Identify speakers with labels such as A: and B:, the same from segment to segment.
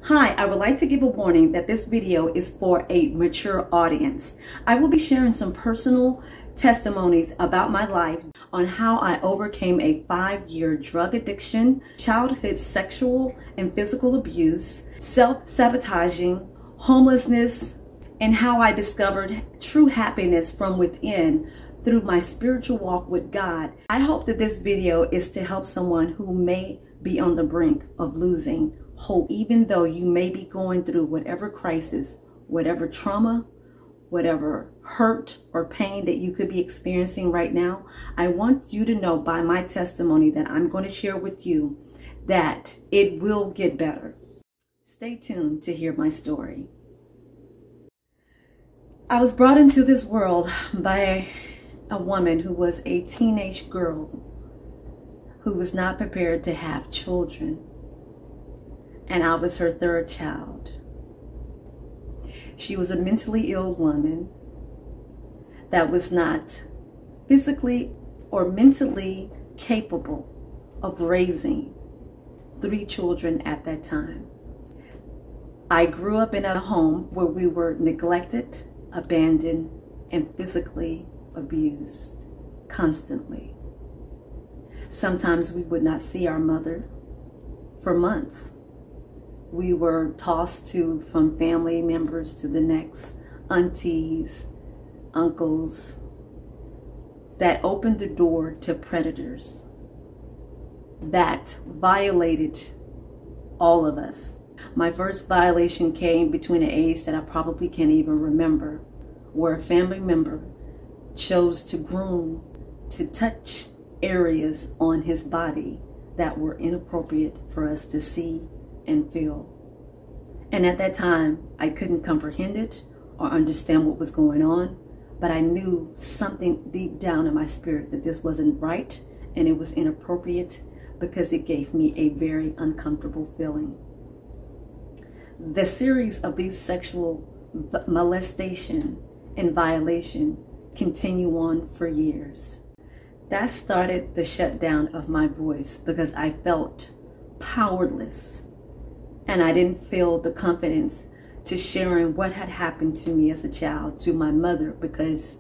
A: Hi, I would like to give a warning that this video is for a mature audience. I will be sharing some personal testimonies about my life on how I overcame a 5-year drug addiction, childhood sexual and physical abuse, self-sabotaging, homelessness, and how I discovered true happiness from within through my spiritual walk with God. I hope that this video is to help someone who may be on the brink of losing hope, even though you may be going through whatever crisis, whatever trauma, whatever hurt or pain that you could be experiencing right now. I want you to know by my testimony that I'm going to share with you that it will get better. Stay tuned to hear my story. I was brought into this world by a woman who was a teenage girl who was not prepared to have children. And I was her third child. She was a mentally ill woman that was not physically or mentally capable of raising 3 children at that time. I grew up in a home where we were neglected, abandoned, and physically abused constantly. Sometimes we would not see our mother for months. We were tossed to from family members to the next, aunties, uncles, that opened the door to predators that violated all of us. My first violation came between an age that I probably can't even remember, where a family member chose to groom, to touch areas on his body that were inappropriate for us to see and feel. And at that time, I couldn't comprehend it or understand what was going on, but I knew something deep down in my spirit that this wasn't right and it was inappropriate because it gave me a very uncomfortable feeling. The series of these sexual molestation and violation continue on for years. That started the shutdown of my voice because I felt powerless. And I didn't feel the confidence to sharing what had happened to me as a child to my mother because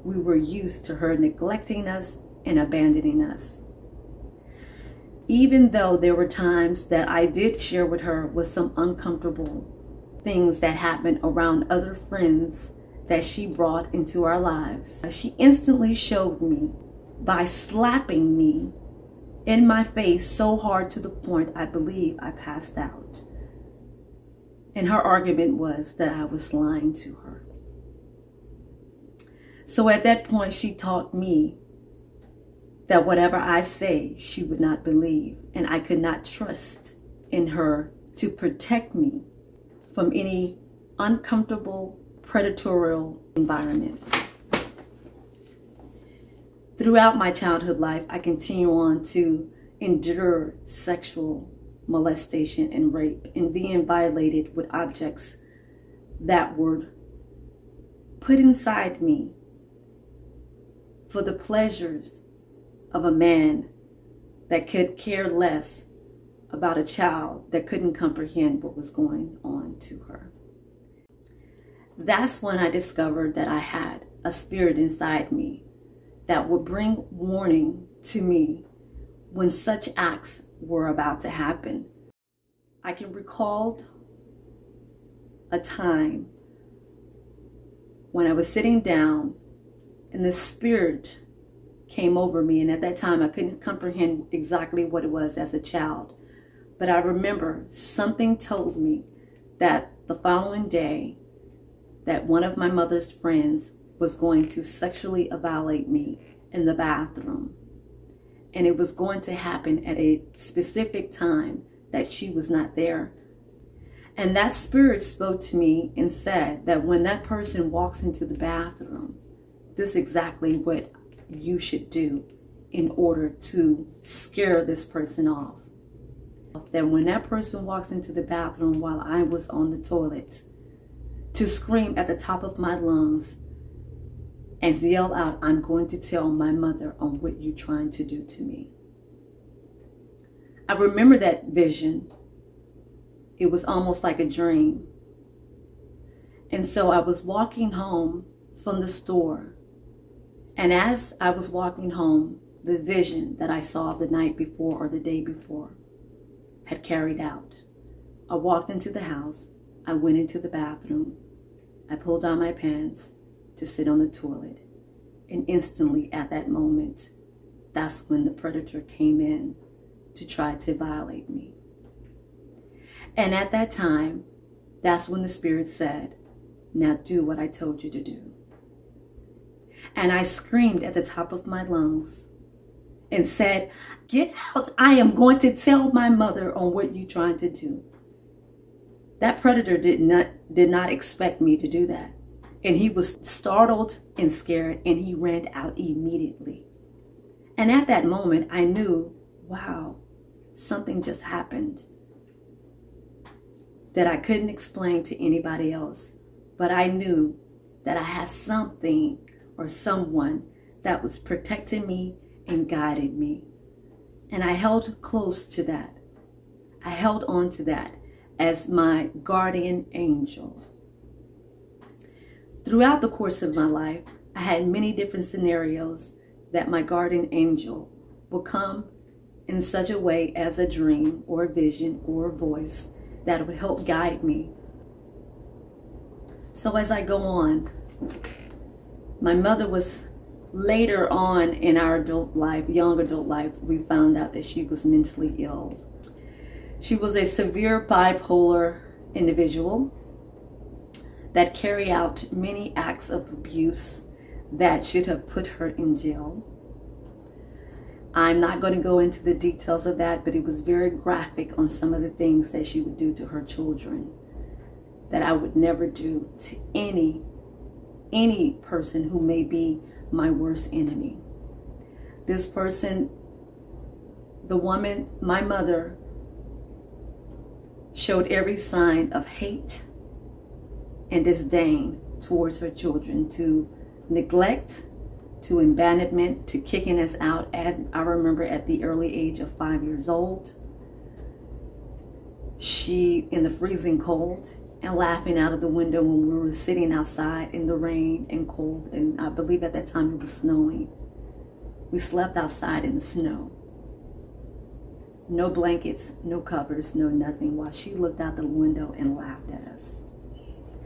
A: we were used to her neglecting us and abandoning us. Even though there were times that I did share with her with some uncomfortable things that happened around other friends that she brought into our lives, she instantly showed me by slapping me in my face so hard to the point I believe I passed out. And her argument was that I was lying to her. So at that point, she taught me that whatever I say, she would not believe. And I could not trust in her to protect me from any uncomfortable, predatory environments. Throughout my childhood life, I continue on to endure sexual molestation and rape and being violated with objects that were put inside me for the pleasures of a man that could care less about a child that couldn't comprehend what was going on to her. That's when I discovered that I had a spirit inside me that would bring warning to me when such acts were about to happen. I can recall a time when I was sitting down and the spirit came over me, and at that time I couldn't comprehend exactly what it was as a child, but I remember something told me that the following day that one of my mother's friends was going to sexually violate me in the bathroom. And it was going to happen at a specific time that she was not there. And that spirit spoke to me and said that when that person walks into the bathroom, this is exactly what you should do in order to scare this person off. That when that person walks into the bathroom while I was on the toilet, to scream at the top of my lungs and yell out, "I'm going to tell my mother on what you're trying to do to me." I remember that vision It was almost like a dream. And so I was walking home from the store. And as I was walking home, the vision that I saw the night before or the day before had carried out. I walked into the house. I went into the bathroom. I pulled down my pants to sit on the toilet. And instantly at that moment, that's when the predator came in to try to violate me. And at that time, that's when the Spirit said, now do what I told you to do. And I screamed at the top of my lungs and said, get out. I am going to tell my mother on what you're trying to do. That predator did not expect me to do that. And he was startled and scared, and he ran out immediately. And at that moment, I knew, wow, something just happened that I couldn't explain to anybody else. But I knew that I had something or someone that was protecting me and guiding me. And I held close to that. I held on to that as my guardian angel. Throughout the course of my life, I had many different scenarios that my guardian angel will come in such a way as a dream or a vision or a voice that would help guide me. So as I go on, my mother was later on in our adult life, young adult life, we found out that she was mentally ill. She was a severe bipolar individual that carried out many acts of abuse that should have put her in jail. I'm not going to go into the details of that, but it was very graphic on some of the things that she would do to her children that I would never do to any person who may be my worst enemy. This person, the woman, my mother, showed every sign of hate and disdain towards her children, to neglect, to abandonment, to kicking us out. I remember at the early age of 5 years old, she in the freezing cold and laughing out of the window when we were sitting outside in the rain and cold. And I believe at that time it was snowing. We slept outside in the snow. No blankets, no covers, no nothing, while she looked out the window and laughed at us.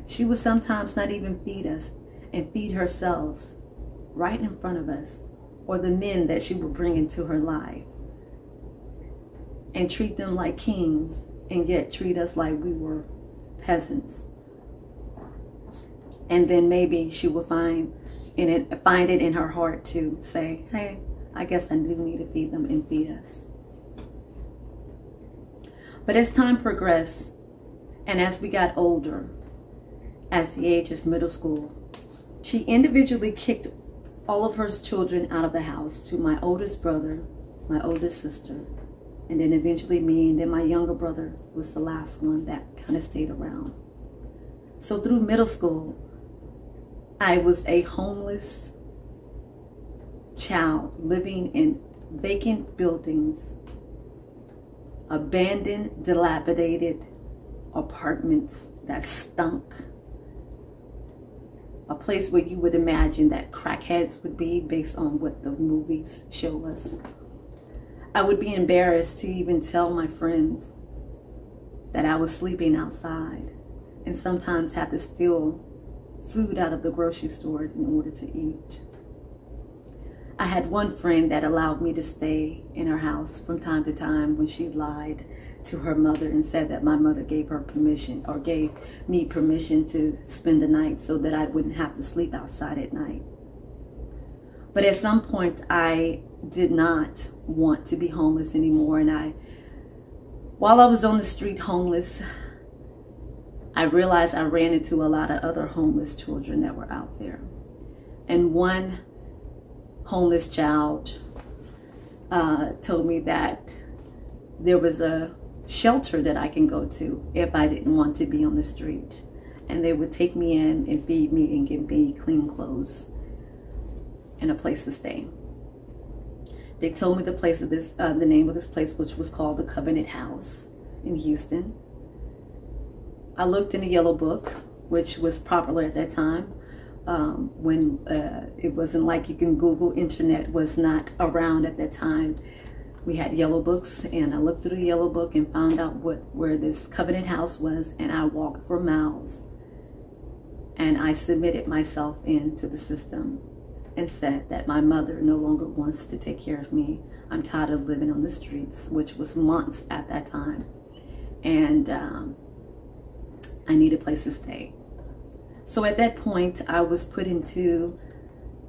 A: She would sometimes not even feed us and feed herself right in front of us, or the men that she would bring into her life, and treat them like kings and yet treat us like we were peasants. And then maybe she would find it in her heart to say, hey, I guess I do need to feed them and feed us. But as time progressed, and as we got older, as the age of middle school, she individually kicked all of her children out of the house, to my oldest brother, my oldest sister, and then eventually me, and then my younger brother was the last one that kind of stayed around. So through middle school, I was a homeless child living in vacant buildings, abandoned, dilapidated apartments that stunk. A place where you would imagine that crackheads would be based on what the movies show us. I would be embarrassed to even tell my friends that I was sleeping outside, and sometimes had to steal food out of the grocery store in order to eat. I had one friend that allowed me to stay in her house from time to time when she lied to her mother and said that my mother gave her permission, or gave me permission, to spend the night so that I wouldn't have to sleep outside at night. But at some point, I did not want to be homeless anymore. And while I was on the street homeless, I realized I ran into a lot of other homeless children that were out there. And one homeless child told me that there was a shelter that I can go to if I didn't want to be on the street. And they would take me in and feed me and give me clean clothes and a place to stay. They told me the name of this place, which was called the Covenant House in Houston. I looked in the Yellow Book, which was popular at that time, when it wasn't like you can Google. Internet was not around at that time. We had Yellow Books, and I looked through the Yellow Book and found out where this Covenant House was, and I walked for miles, and I submitted myself into the system and said that my mother no longer wants to take care of me. I'm tired of living on the streets, which was months at that time, and I need a place to stay. So at that point, I was put into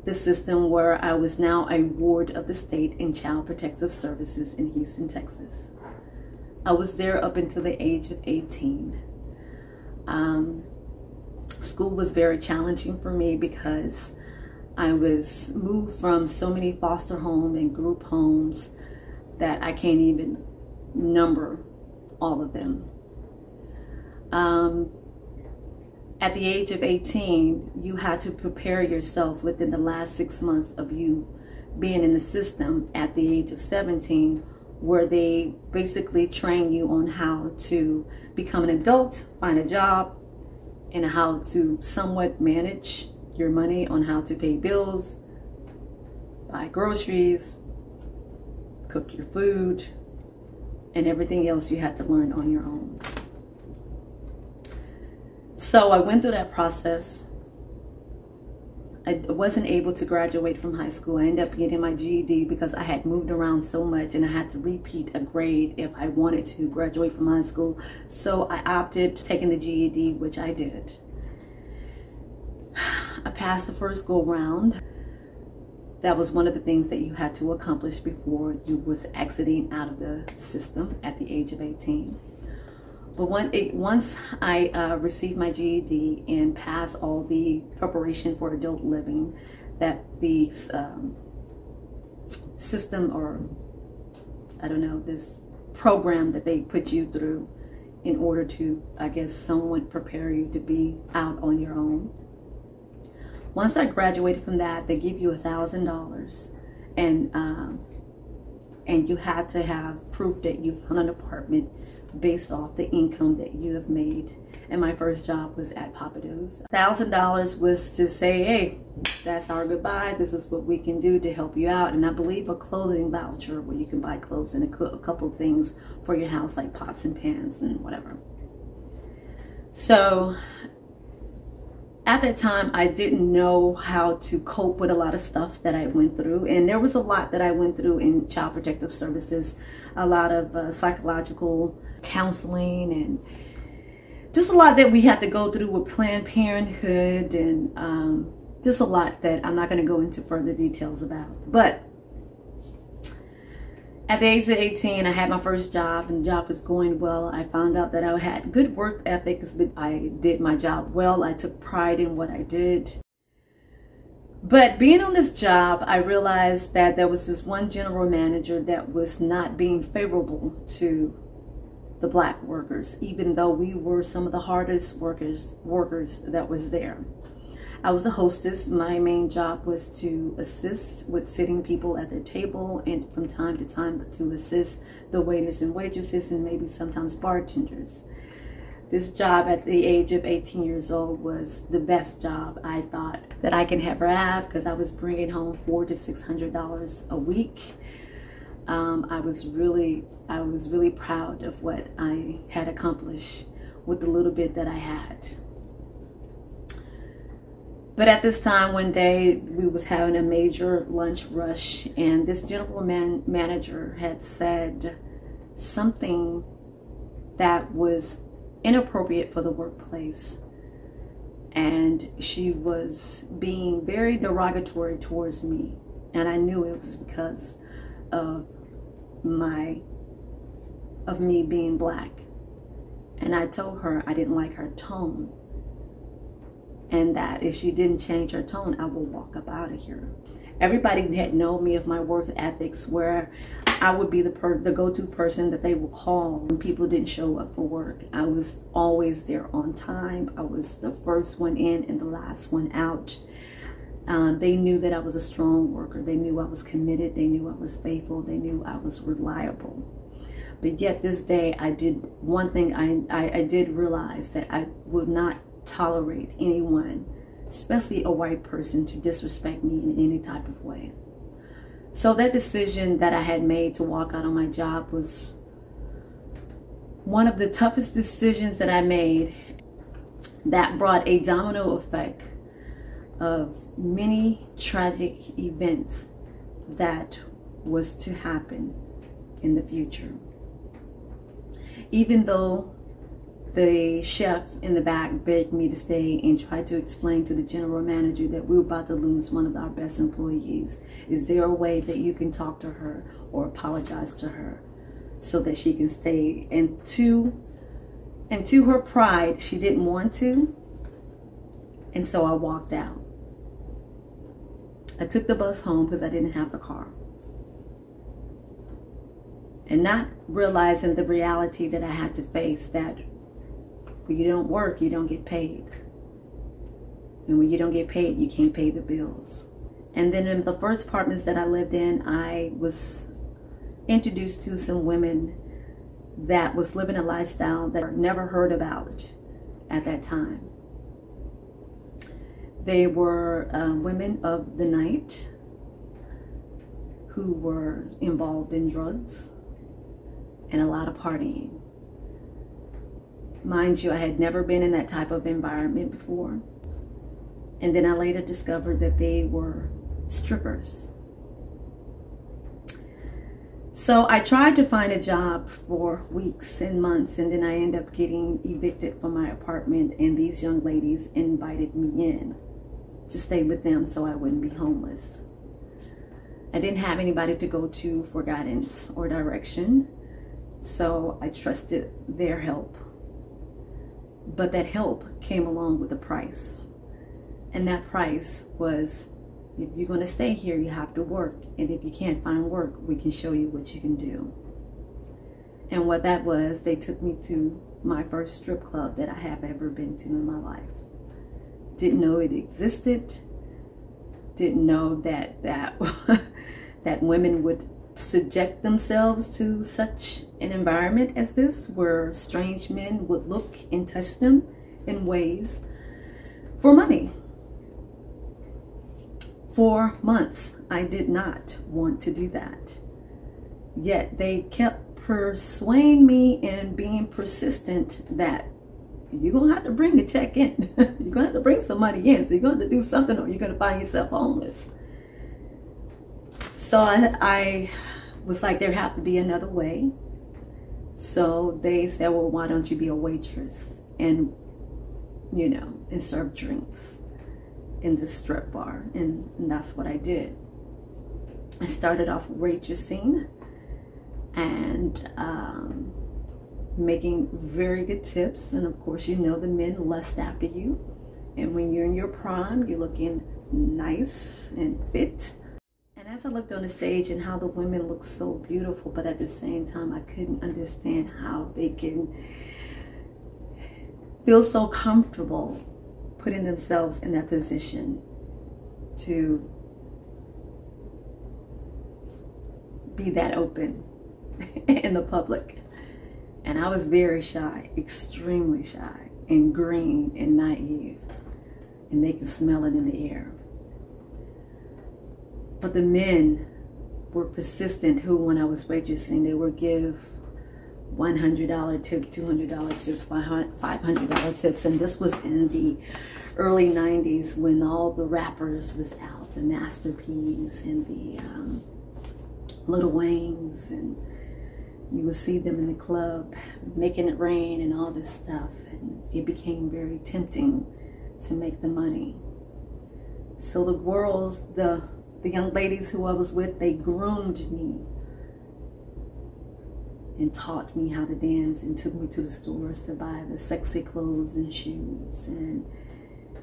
A: the system where I was now a ward of the state in Child Protective Services in Houston, Texas. I was there up until the age of 18. School was very challenging for me because I was moved from so many foster home and group homes that I can't even number all of them. At the age of 18, you had to prepare yourself within the last 6 months of you being in the system at the age of 17, where they basically train you on how to become an adult, find a job, and how to somewhat manage your money, on how to pay bills, buy groceries, cook your food, and everything else you had to learn on your own. So I went through that process. I wasn't able to graduate from high school. I ended up getting my GED because I had moved around so much and I had to repeat a grade if I wanted to graduate from high school. So I opted taking the GED, which I did. I passed the first go round. That was one of the things that you had to accomplish before you was exiting out of the system at the age of 18. But once I received my GED and passed all the preparation for adult living that the system, or I don't know, this program that they put you through in order to, I guess, somewhat prepare you to be out on your own. Once I graduated from that, they give you $1,000, and you had to have proof that you found an apartment based off the income that you have made. And my first job was at Papado's. $1,000 was to say, hey, that's our goodbye. This is what we can do to help you out. And I believe a clothing voucher where you can buy clothes and a couple of things for your house, like pots and pans and whatever. So at that time, I didn't know how to cope with a lot of stuff that I went through. And there was a lot that I went through in Child Protective Services, a lot of psychological counseling, and just a lot that we had to go through with Planned Parenthood, and just a lot that I'm not going to go into further details about. But at the age of 18, I had my first job, and the job was going well. I found out that I had good work ethics, but I did my job well. I took pride in what I did. But being on this job, I realized that there was this one general manager that was not being favorable to the black workers, even though we were some of the hardest workers that was there. I was a hostess. My main job was to assist with sitting people at their table, and from time to time to assist the waiters and waitresses, and maybe sometimes bartenders. This job at the age of 18 years old was the best job I thought that I can ever have, because I was bringing home $400 to $600 a week. I was really proud of what I had accomplished with the little bit that I had. But at this time, one day, we was having a major lunch rush, and this general manager had said something that was inappropriate for the workplace. And she was being very derogatory towards me. And I knew it was because of me being black. And I told her I didn't like her tone, and that if she didn't change her tone, I will walk up out of here. Everybody had known me of my work ethics, where I would be the go-to person that they would call when people didn't show up for work. I was always there on time. I was the first one in and the last one out. They knew that I was a strong worker. They knew I was committed. They knew I was faithful. They knew I was reliable. But yet this day, I did one thing. I did realize that I would not tolerate anyone, especially a white person, to disrespect me in any type of way. So that decision that I had made to walk out on my job was one of the toughest decisions that I made, that brought a domino effect of many tragic events that was to happen in the future. Even though the chef in the back begged me to stay and tried to explain to the general manager that we were about to lose one of our best employees, is there a way that you can talk to her or apologize to her so that she can stay? And to her pride, she didn't want to, and so I walked out. I took the bus home because I didn't have the car. And not realizing the reality that I had to face, that when you don't work, you don't get paid. And when you don't get paid, you can't pay the bills. And then in the first apartments that I lived in, I was introduced to some women that was living a lifestyle that I never heard about at that time. They were women of the night who were involved in drugs and a lot of partying. Mind you, I had never been in that type of environment before. And then I later discovered that they were strippers. So I tried to find a job for weeks and months, and then I ended up getting evicted from my apartment, and these young ladies invited me in to stay with them so I wouldn't be homeless. I didn't have anybody to go to for guidance or direction, so I trusted their help. But that help came along with a price. And that price was, if you're going to stay here, you have to work. And if you can't find work, we can show you what you can do. And what that was, they took me to my first strip club that I have ever been to in my life. Didn't know it existed. Didn't know that that women would subject themselves to such an environment as this, where strange men would look and touch them in ways for money. For months, I did not want to do that. Yet they kept persuading me and being persistent that you're going to have to bring a check in. You're going to have to bring some money in. So you're going to have to do something, or you're going to find yourself homeless. So I was like, there have to be another way. So they said, well, why don't you be a waitress and, you know, and serve drinks in the strip bar? And that's what I did. I started off waitressing and making very good tips. And of course, you know, the men lust after you. And when you're in your prime, you're looking nice and fit. And as I looked on the stage and how the women looked so beautiful, but at the same time, I couldn't understand how they can feel so comfortable putting themselves in that position to be that open in the public. And I was very shy, extremely shy, and green and naive, and they could smell it in the air. But the men were persistent, who, when I was waitressing, they would give $100 tip, $200 tip, $500 tips. And this was in the early 90s when all the rappers was out, the Master P's and the Little Waynes, and you would see them in the club making it rain and all this stuff. And it became very tempting to make the money. So the girls, the young ladies who I was with, they groomed me and taught me how to dance and took me to the stores to buy the sexy clothes and shoes, and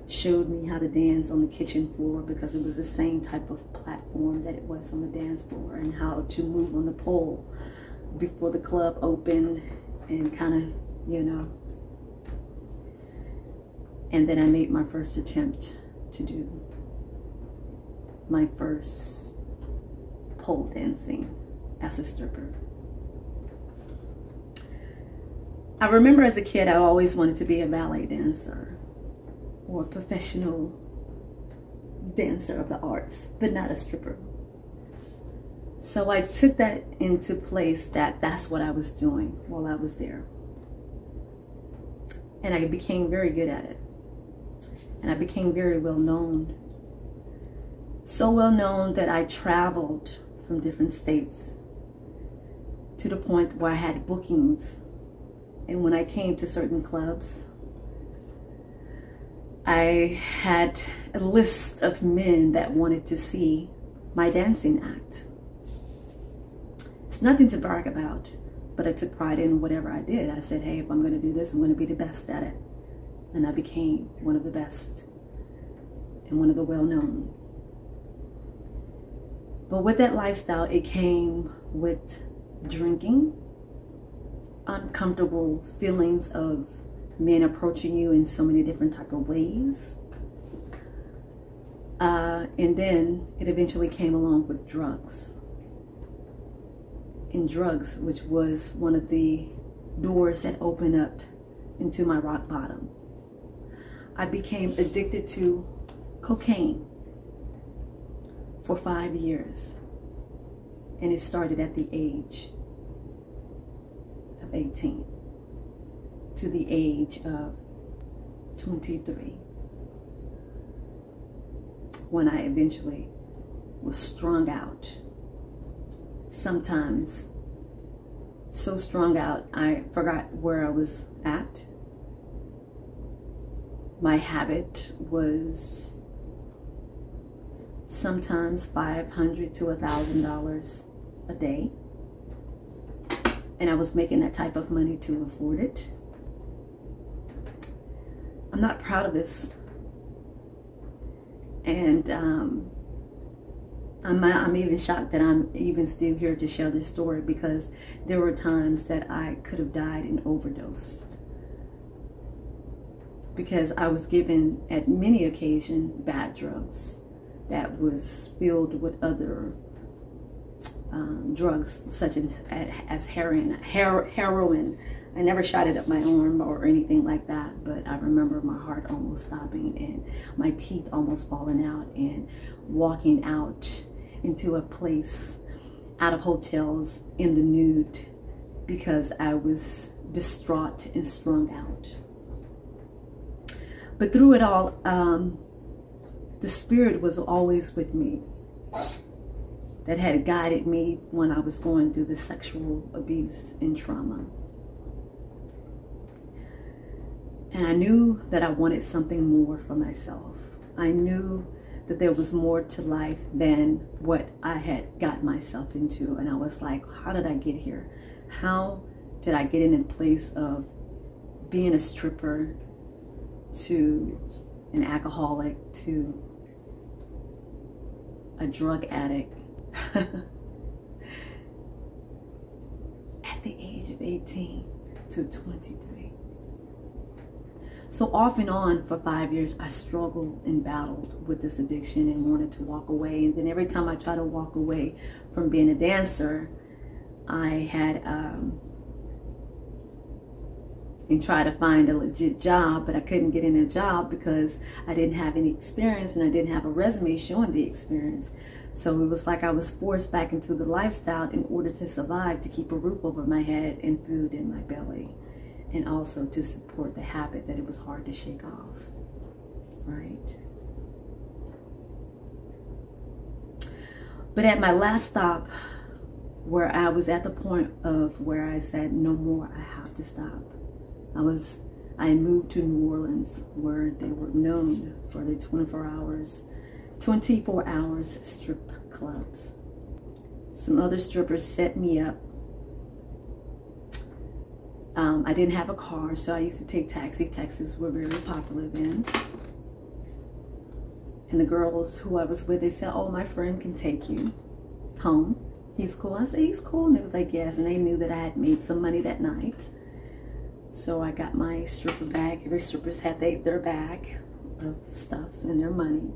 A: showed me how to dance on the kitchen floor, because it was the same type of platform that it was on the dance floor, and how to move on the pole before the club opened, and kind of, you know. And then I made my first attempt to do my first pole dancing as a stripper. I remember as a kid, I always wanted to be a ballet dancer or a professional dancer of the arts, but not a stripper. So I took that into place that that's what I was doing while I was there. And I became very good at it. And I became very well known. So well known that I traveled from different states to the point where I had bookings. And when I came to certain clubs, I had a list of men that wanted to see my dancing act. It's nothing to brag about, but I took pride in whatever I did. I said, hey, if I'm going to do this, I'm going to be the best at it. And I became one of the best and one of the well-known. But with that lifestyle, it came with drinking, uncomfortable feelings of men approaching you in so many different type of ways. And then it eventually came along with drugs. And drugs, which was one of the doors that opened up into my rock bottom. I became addicted to cocaine for 5 years. And it started at the age of 18 to the age of 23, when I eventually was strung out. Sometimes so strung out I forgot where I was at. My habit was sometimes $500 to $1,000 a day, and I was making that type of money to afford it. I'm not proud of this, and I'm even shocked that I'm even still here to share this story, because there were times that I could have died and overdosed, because I was given at many occasions bad drugs that was filled with other drugs such as heroin. I never shot it up my arm or anything like that, but I remember my heart almost stopping and my teeth almost falling out, and walking out into a place out of hotels in the nude because I was distraught and strung out. But through it all, the Spirit was always with me, that had guided me when I was going through the sexual abuse and trauma. And I knew that I wanted something more for myself. I knew that there was more to life than what I had got myself into. And I was like, how did I get here? How did I get in a place of being a stripper to an alcoholic to a drug addict at the age of 18 to 23? So off and on for 5 years, I struggled and battled with this addiction and wanted to walk away. And then every time I tried to walk away from being a dancer, I had and try to find a legit job, but I couldn't get in a job because I didn't have any experience and I didn't have a resume showing the experience. So it was like I was forced back into the lifestyle in order to survive, to keep a roof over my head and food in my belly, and also to support the habit that it was hard to shake off, right? But at my last stop, where I was at the point of where I said, no more, I have to stop. I moved to New Orleans, where they were known for their 24 hours strip clubs. Some other strippers set me up. I didn't have a car, so I used to take taxi. Taxis were very popular then. And the girls who I was with, they said, oh, my friend can take you home. He's cool. I said, he's cool. And they was like, yes. And they knew that I had made some money that night. So I got my stripper bag. Every stripper's had their bag of stuff and their money.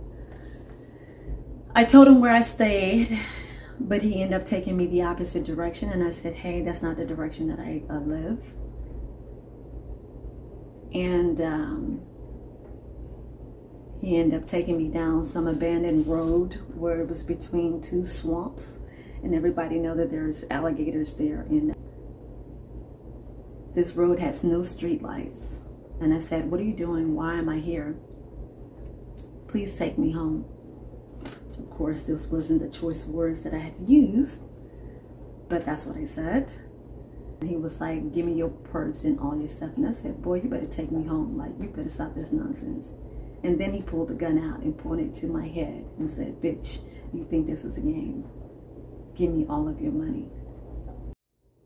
A: I told him where I stayed, but he ended up taking me the opposite direction. And I said, hey, that's not the direction that I live. And he ended up taking me down some abandoned road where it was between two swamps. And everybody know that there's alligators there. And this road has no street lights. And I said, what are you doing? Why am I here? Please take me home. Of course, this wasn't the choice words that I had to use, but that's what I said. And he was like, give me your purse and all your stuff. And I said, boy, you better take me home. Like, you better stop this nonsense. And then he pulled the gun out and pointed to my head and said, bitch, you think this is a game? Give me all of your money.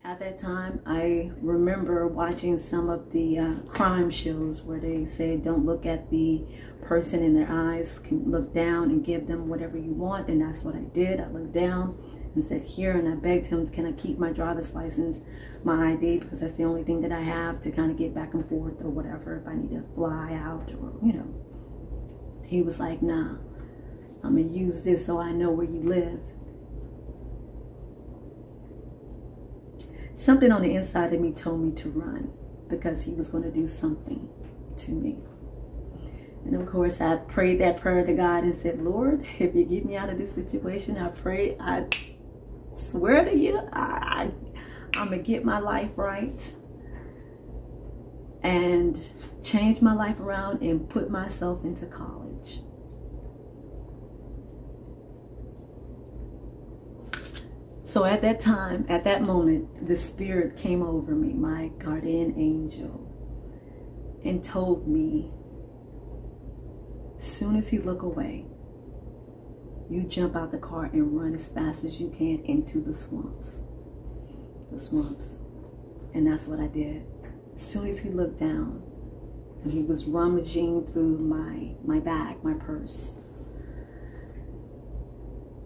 A: At that time, I remember watching some of the crime shows where they say, don't look at the person in their eyes, can look down and give them whatever you want. And that's what I did. I looked down and said, here, and I begged him, can I keep my driver's license, my ID, because that's the only thing that I have to kind of get back and forth or whatever, if I need to fly out or, you know. He was like, nah, I'm going to use this so I know where you live. Something on the inside of me told me to run because he was going to do something to me. And of course, I prayed that prayer to God and said, Lord, if you get me out of this situation, I swear to you, I'm going to get my life right and change my life around and put myself into college. So at that time, at that moment, the Spirit came over me, my guardian angel, and told me, as soon as he looked away, you jump out the car and run as fast as you can into the swamps. The swamps. And that's what I did. As soon as he looked down, and he was rummaging through my bag, my purse,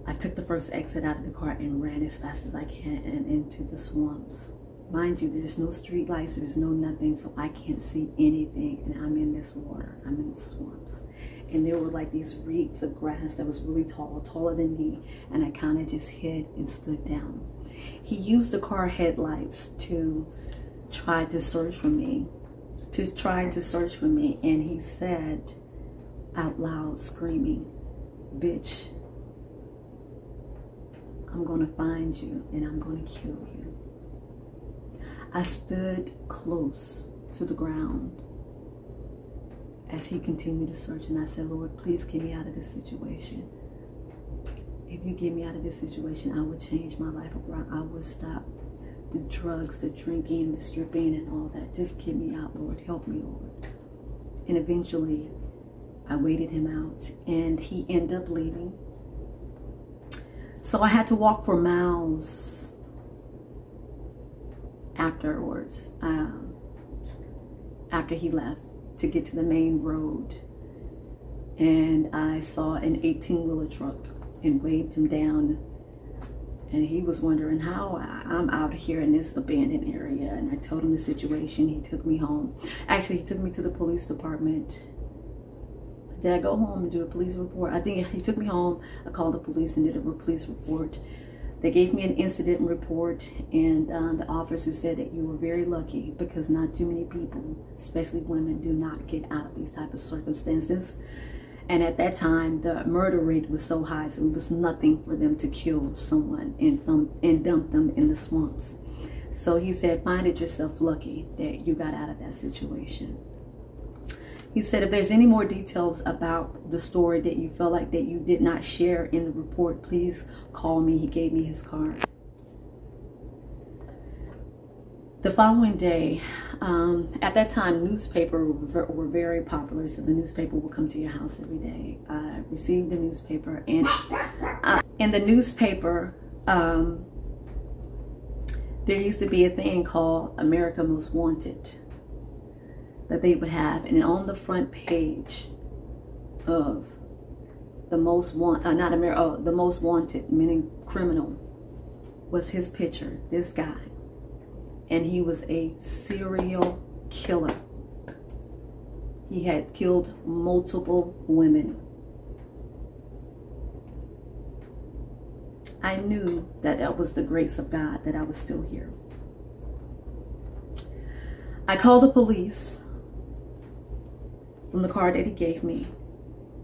A: I took the first exit out of the car and ran as fast as I can and into the swamps. Mind you, there's no street lights, there's no nothing, so I can't see anything. And I'm in this water, I'm in the swamps. And there were like these reeds of grass that was really tall, taller than me. And I kind of just hid and stood down. He used the car headlights to try to search for me. And he said out loud, screaming, bitch, I'm going to find you and I'm going to kill you. I stood close to the ground as he continued to search, and I said, Lord, please get me out of this situation. If you get me out of this situation, I would change my life around. I would stop the drugs, the drinking, the stripping, and all that. Just get me out, Lord. Help me, Lord. And eventually, I waited him out, and he ended up leaving. So I had to walk for miles afterwards, after he left, to get to the main road. And I saw an 18-wheeler truck and waved him down. And he was wondering how I'm out here in this abandoned area. And I told him the situation. He took me home. Actually, he took me to the police department. Did I go home and do a police report? I think he took me home. I called the police and did a police report. They gave me an incident report, and the officer said that you were very lucky because not too many people, especially women, do not get out of these type of circumstances. And at that time, the murder rate was so high, so it was nothing for them to kill someone and dump them in the swamps. So he said, find it yourself lucky that you got out of that situation. He said, if there's any more details about the story that you felt like that you did not share in the report, please call me. He gave me his card. The following day, at that time, newspapers were very popular, so the newspaper would come to your house every day. I received the newspaper, and in the newspaper, there used to be a thing called America Most Wanted that they would have, and on the front page of the most the most wanted, meaning criminal, was his picture, this guy, and he was a serial killer. He had killed multiple women. I knew that that was the grace of God that I was still here. I called the police. from the card that he gave me.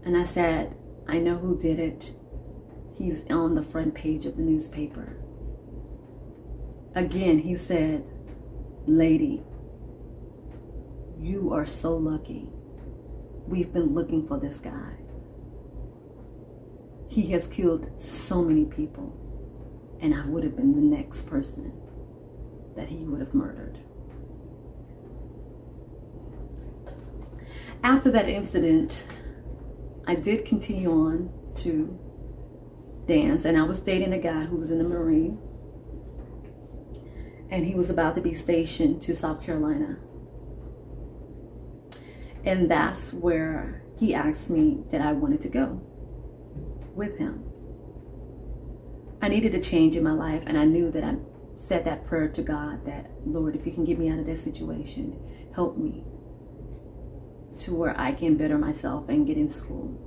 A: And I said, I know who did it. He's on the front page of the newspaper. Again, he said, lady, you are so lucky. We've been looking for this guy. He has killed so many people, and I would have been the next person that he would have murdered. After that incident, I did continue on to dance, and I was dating a guy who was in the Marine, and he was about to be stationed to South Carolina. And that's where he asked me that I wanted to go with him. I needed a change in my life, and I knew that I said that prayer to God that, Lord, if you can get me out of this situation, help me to where I can better myself and get in school.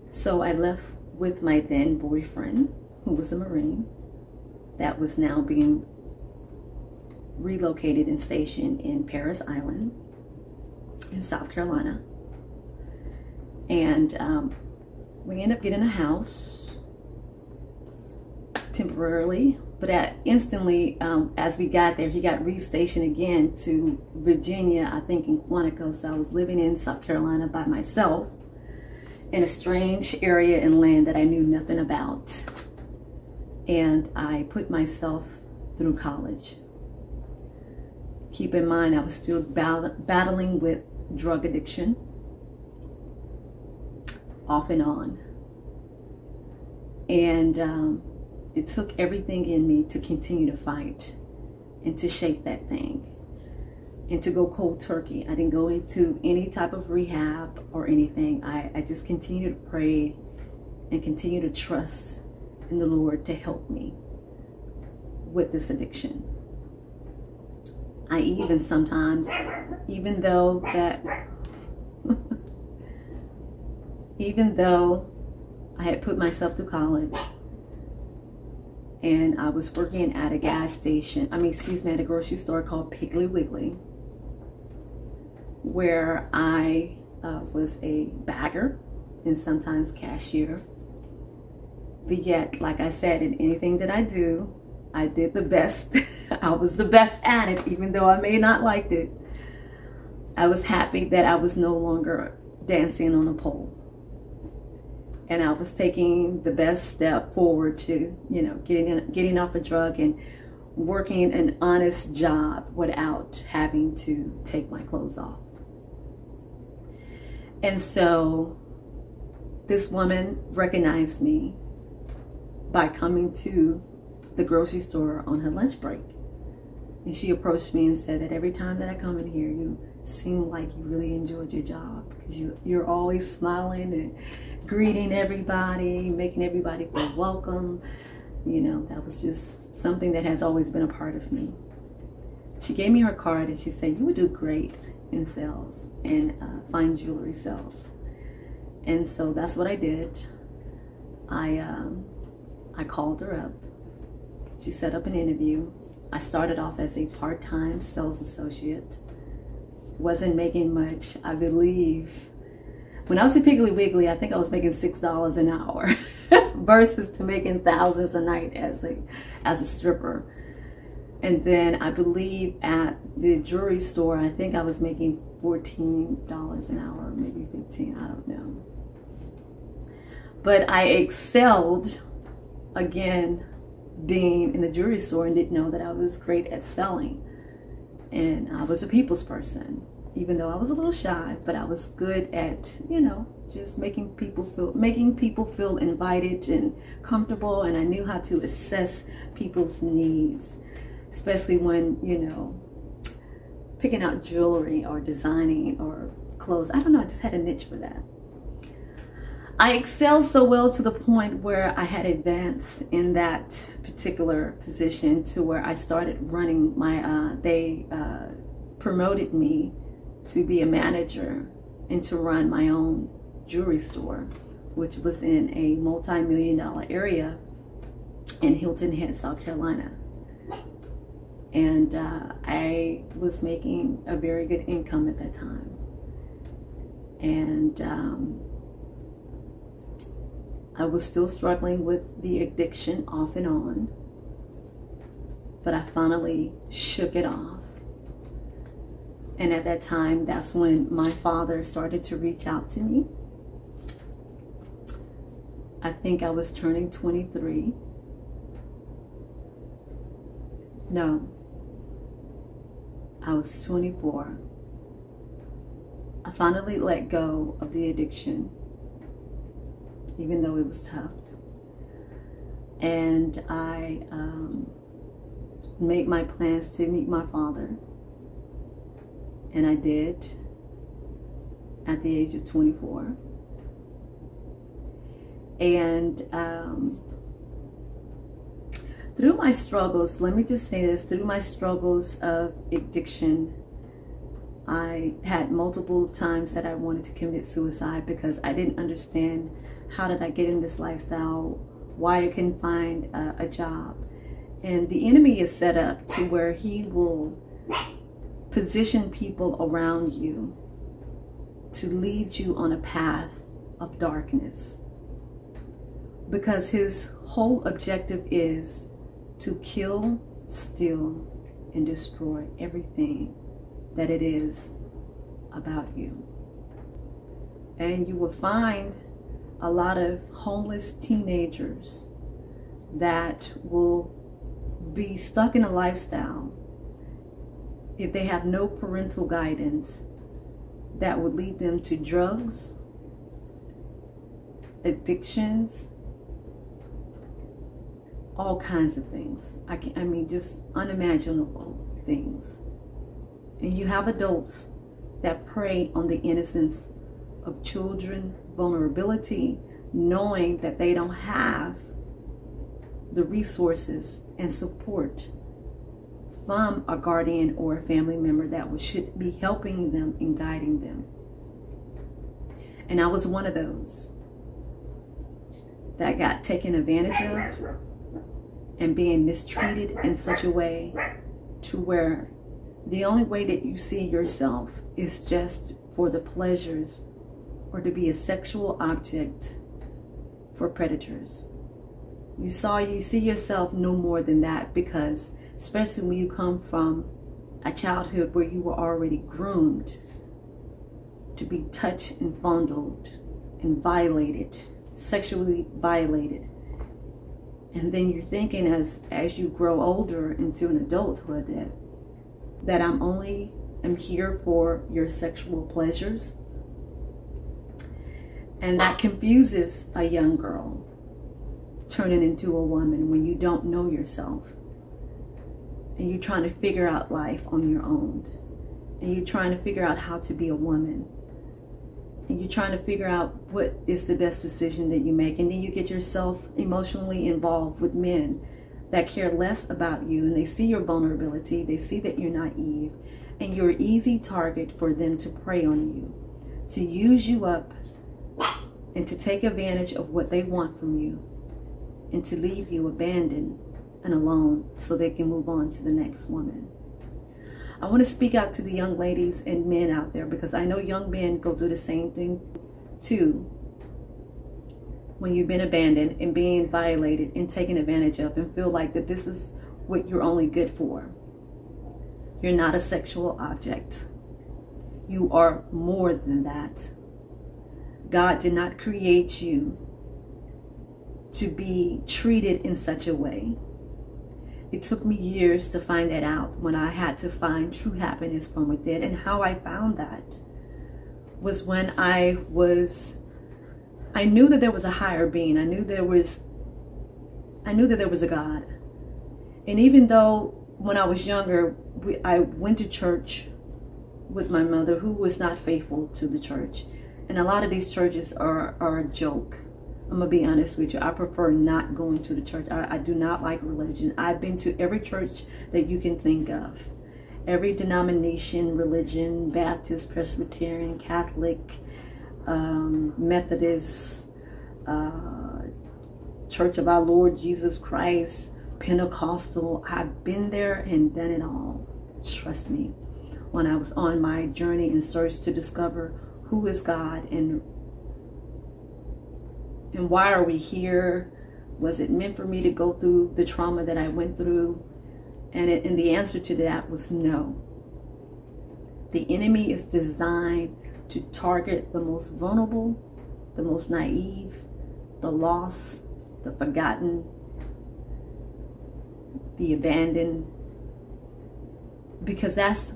A: So I left with my then boyfriend, who was a Marine, that was now being relocated and stationed in Paris Island in South Carolina. And we ended up getting a house temporarily, but instantly, as we got there, he got restationed again to Virginia, I think in Quantico. So I was living in South Carolina by myself in a strange area and land that I knew nothing about. And I put myself through college. Keep in mind, I was still battling with drug addiction, off and on. And it took everything in me to continue to fight and to shake that thing and to go cold turkey. I didn't go into any type of rehab or anything. I just continued to pray and continue to trust in the Lord to help me with this addiction. I even sometimes, even though I had put myself through college, and I was working at a gas station, at a grocery store called Piggly Wiggly, where I was a bagger and sometimes cashier. But yet, like I said, in anything that I do, I did the best. I was the best at it, even though I may not liked it. I was happy that I was no longer dancing on a pole. And I was taking the best step forward to, getting off a drug and working an honest job without having to take my clothes off. And so this woman recognized me by coming to the grocery store on her lunch break. And she approached me and said that every time that I come in here, you seem like you really enjoyed your job, because you're always smiling and greeting everybody, making everybody feel welcome. That was just something that has always been a part of me. She gave me her card and she said, you would do great in sales and fine jewelry sales. And so that's what I did. I called her up. She set up an interview. I started off as a part-time sales associate. Wasn't making much, I believe. When I was at Piggly Wiggly, I think I was making $6 an hour versus to making thousands a night as a stripper. And then I believe at the jewelry store, I think I was making $14 an hour, maybe 15, I don't know. But I excelled, again, being in the jewelry store, and didn't know that I was great at selling. And I was a people's person, even though I was a little shy, but I was good at, just making people feel invited and comfortable. And I knew how to assess people's needs, especially when, picking out jewelry or designing or clothes. I don't know, I just had a niche for that. I excelled so well to the point where I had advanced in that particular position to where I started running they promoted me to be a manager and to run my own jewelry store, which was in a multi-million-dollar area in Hilton Head, South Carolina. And I was making a very good income at that time. And I was still struggling with the addiction off and on, but I finally shook it off. And at that time, that's when my father started to reach out to me. I think I was turning 23. No, I was 24. I finally let go of the addiction, even though it was tough. And I made my plans to meet my father. And I did at the age of 24. And through my struggles, let me just say this, through my struggles of addiction, I had multiple times that I wanted to commit suicide because I didn't understand how did I get in this lifestyle, why I couldn't find a job. And the enemy is set up to where he will position people around you to lead you on a path of darkness, because his whole objective is to kill, steal, and destroy everything that it is about you. And you will find a lot of homeless teenagers that will be stuck in a lifestyle, if they have no parental guidance, that would lead them to drugs, addictions, all kinds of things. I mean, just unimaginable things. And you have adults that prey on the innocence of children, vulnerability, knowing that they don't have the resources and support from a guardian or a family member that should be helping them and guiding them. And I was one of those that got taken advantage of and being mistreated in such a way to where the only way that you see yourself is just for the pleasures or to be a sexual object for predators. You see yourself no more than that, because especially when you come from a childhood where you were already groomed to be touched and fondled and violated, sexually violated. And then you're thinking as you grow older into an adulthood that I'm here for your sexual pleasures. And that confuses a young girl turning into a woman when you don't know yourself. And you're trying to figure out life on your own. And you're trying to figure out how to be a woman. And you're trying to figure out what is the best decision that you make. And then you get yourself emotionally involved with men that care less about you. And they see your vulnerability. They see that you're naive. And you're an easy target for them to prey on you, to use you up, and to take advantage of what they want from you, and to leave you abandoned and alone so they can move on to the next woman. I want to speak out to the young ladies and men out there, because I know young men go through the same thing too. When you've been abandoned and being violated and taken advantage of and feel like that this is what you're only good for. You're not a sexual object. You are more than that. God did not create you to be treated in such a way. It took me years to find that out, when I had to find true happiness from within. And how I found that was when I knew that there was a higher being. I knew that there was a God. And even though when I was younger, I went to church with my mother, who was not faithful to the church. And a lot of these churches are a joke. I'm going to be honest with you. I prefer not going to the church. I do not like religion. I've been to every church that you can think of. Every denomination, religion, Baptist, Presbyterian, Catholic, Methodist, Church of our Lord Jesus Christ, Pentecostal. I've been there and done it all. Trust me. When I was on my journey and search to discover who is God, and why are we here? Was it meant for me to go through the trauma that I went through? And the answer to that was no. The enemy is designed to target the most vulnerable, the most naive, the lost, the forgotten, the abandoned, because that's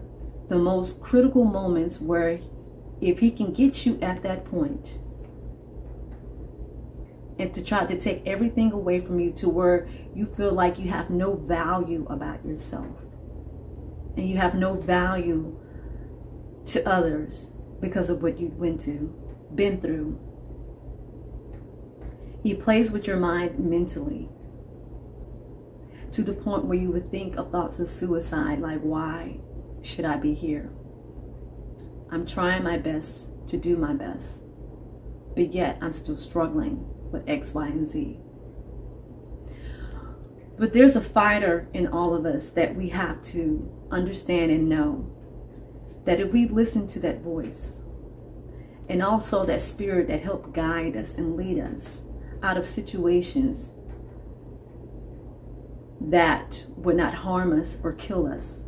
A: the most critical moments where if he can get you at that point and to try to take everything away from you to where you feel like you have no value about yourself and you have no value to others because of what you been through. He plays with your mind mentally to the point where you would think of thoughts of suicide, like, why should I be here? I'm trying my best to do my best, but yet I'm still struggling with X, Y, and Z. But there's a fighter in all of us that we have to understand and know that if we listen to that voice and also that spirit that helped guide us and lead us out of situations that would not harm us or kill us,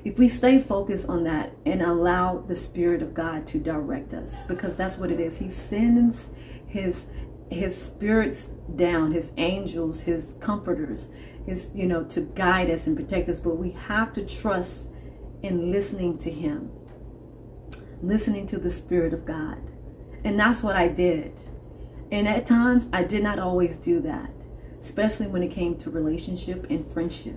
A: if we stay focused on that and allow the Spirit of God to direct us, because that's what it is. He sends his spirits down, his angels, his comforters, his, to guide us and protect us. But we have to trust in listening to him, listening to the Spirit of God. And that's what I did. And at times I did not always do that, especially when it came to relationship and friendship,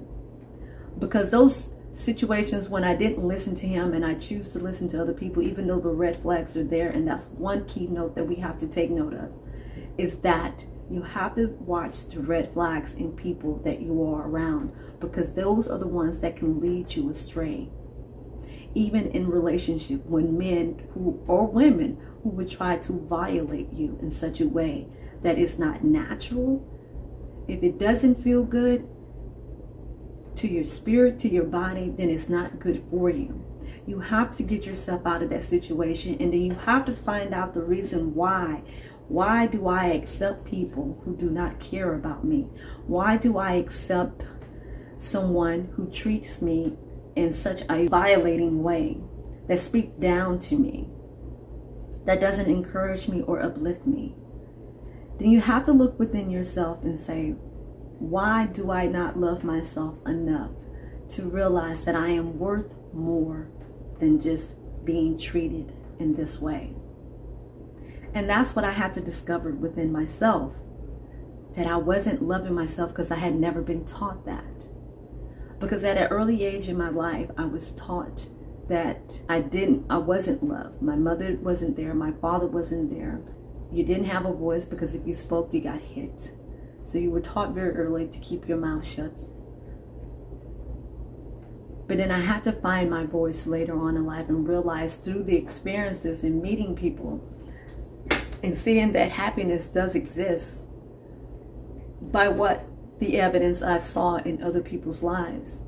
A: because those situations when I didn't listen to him and I choose to listen to other people, even though the red flags are there. And that's one key note that we have to take note of, is that you have to watch the red flags in people that you are around, because those are the ones that can lead you astray. Even in relationship, when men or women who would try to violate you in such a way that is not natural, if it doesn't feel good to your spirit, to your body, then it's not good for you. You have to get yourself out of that situation, and then you have to find out the reason why. Why do I accept people who do not care about me? Why do I accept someone who treats me in such a violating way, that speaks down to me, that doesn't encourage me or uplift me? Then you have to look within yourself and say, why do I not love myself enough to realize that I am worth more than just being treated in this way? And that's what I had to discover within myself, that I wasn't loving myself because I had never been taught that. Because at an early age in my life, I was taught that I wasn't loved. My mother wasn't there. My father wasn't there. You didn't have a voice because if you spoke, you got hit. So you were taught very early to keep your mouth shut. But then I had to find my voice later on in life and realize through the experiences and meeting people and seeing that happiness does exist by what the evidence I saw in other people's lives.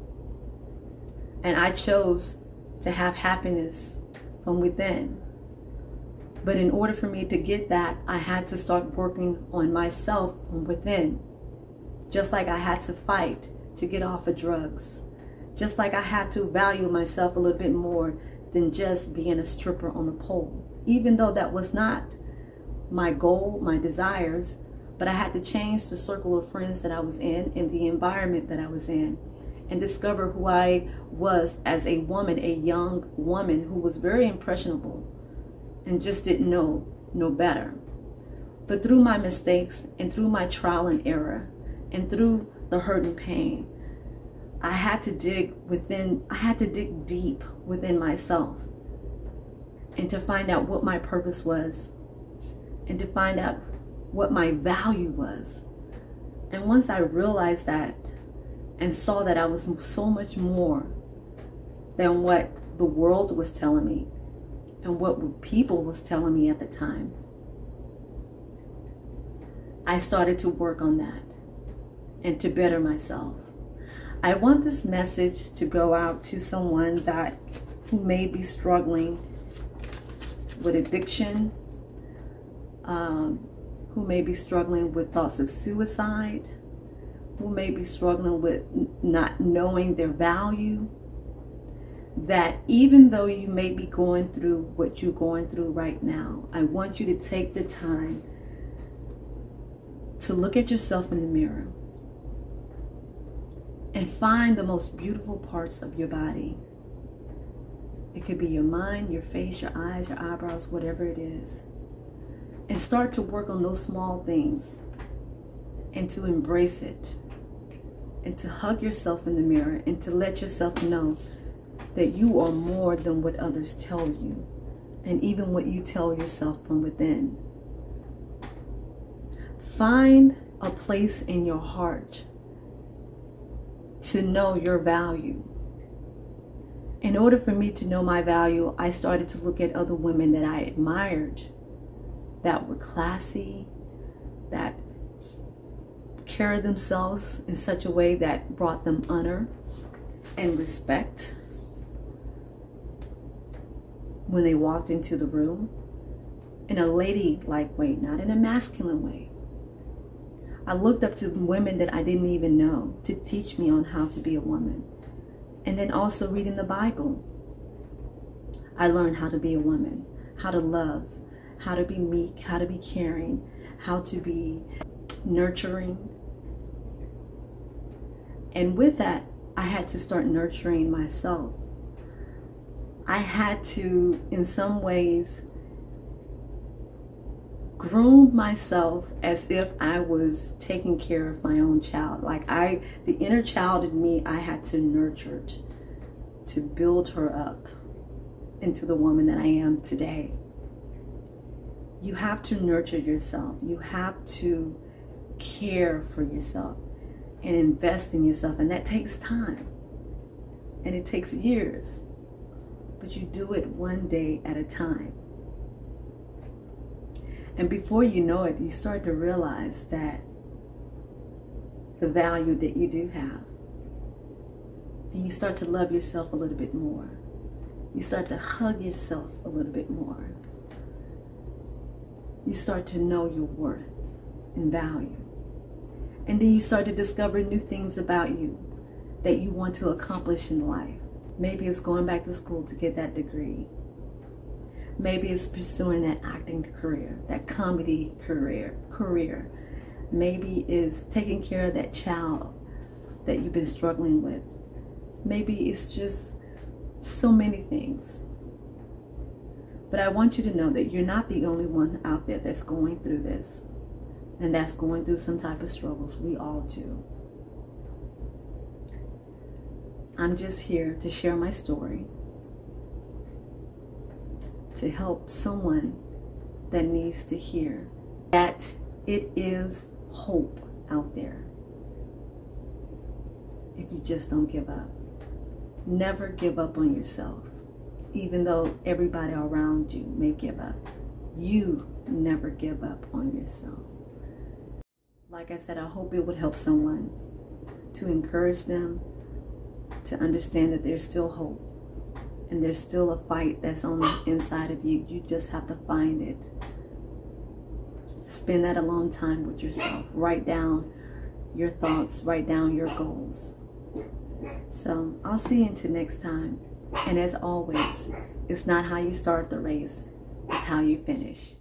A: And I chose to have happiness from within. But in order for me to get that, I had to start working on myself from within. Just like I had to fight to get off of drugs. Just like I had to value myself a little bit more than just being a stripper on the pole. Even though that was not my goal, my desires, but I had to change the circle of friends that I was in and the environment that I was in, and discover who I was as a woman, a young woman who was very impressionable and just didn't know no better. But through my mistakes and through my trial and error and through the hurt and pain, I had to dig deep within myself and to find out what my purpose was and to find out what my value was. And once I realized that and saw that I was so much more than what the world was telling me and what people was telling me at the time, I started to work on that and to better myself. I want this message to go out to someone who may be struggling with addiction, who may be struggling with thoughts of suicide, who may be struggling with not knowing their value, that even though you may be going through what you're going through right now, I want you to take the time to look at yourself in the mirror and find the most beautiful parts of your body. It could be your mind, your face, your eyes, your eyebrows, whatever it is. And start to work on those small things and to embrace it and to hug yourself in the mirror and to let yourself know that you are more than what others tell you and even what you tell yourself from within. Find a place in your heart to know your value. In order for me to know my value, I started to look at other women that I admired, that were classy, that carried themselves in such a way that brought them honor and respect when they walked into the room, in a ladylike way, not in a masculine way. I looked up to women that I didn't even know to teach me on how to be a woman. And then also reading the Bible, I learned how to be a woman, how to love, how to be meek, how to be caring, how to be nurturing. And with that, I had to start nurturing myself. I had to, in some ways, groom myself as if I was taking care of my own child. Like the inner child in me, I had to nurture it, to build her up into the woman that I am today. You have to nurture yourself. You have to care for yourself and invest in yourself. And that takes time. And it takes years. But you do it one day at a time. And before you know it, you start to realize that the value that you do have. And you start to love yourself a little bit more. You start to hug yourself a little bit more. You start to know your worth and value. And then you start to discover new things about you that you want to accomplish in life. Maybe it's going back to school to get that degree. Maybe it's pursuing that acting career, that comedy career. Maybe it's taking care of that child that you've been struggling with. Maybe it's just so many things. But I want you to know that you're not the only one out there that's going through this and that's going through some type of struggles. We all do. I'm just here to share my story, to help someone that needs to hear that it is hope out there if you just don't give up. Never give up on yourself, even though everybody around you may give up. You never give up on yourself. Like I said, I hope it would help someone, to encourage them to understand that there's still hope. And there's still a fight that's on the inside of you. You just have to find it. Spend that alone time with yourself. Write down your thoughts. Write down your goals. So I'll see you until next time. And as always, it's not how you start the race. It's how you finish.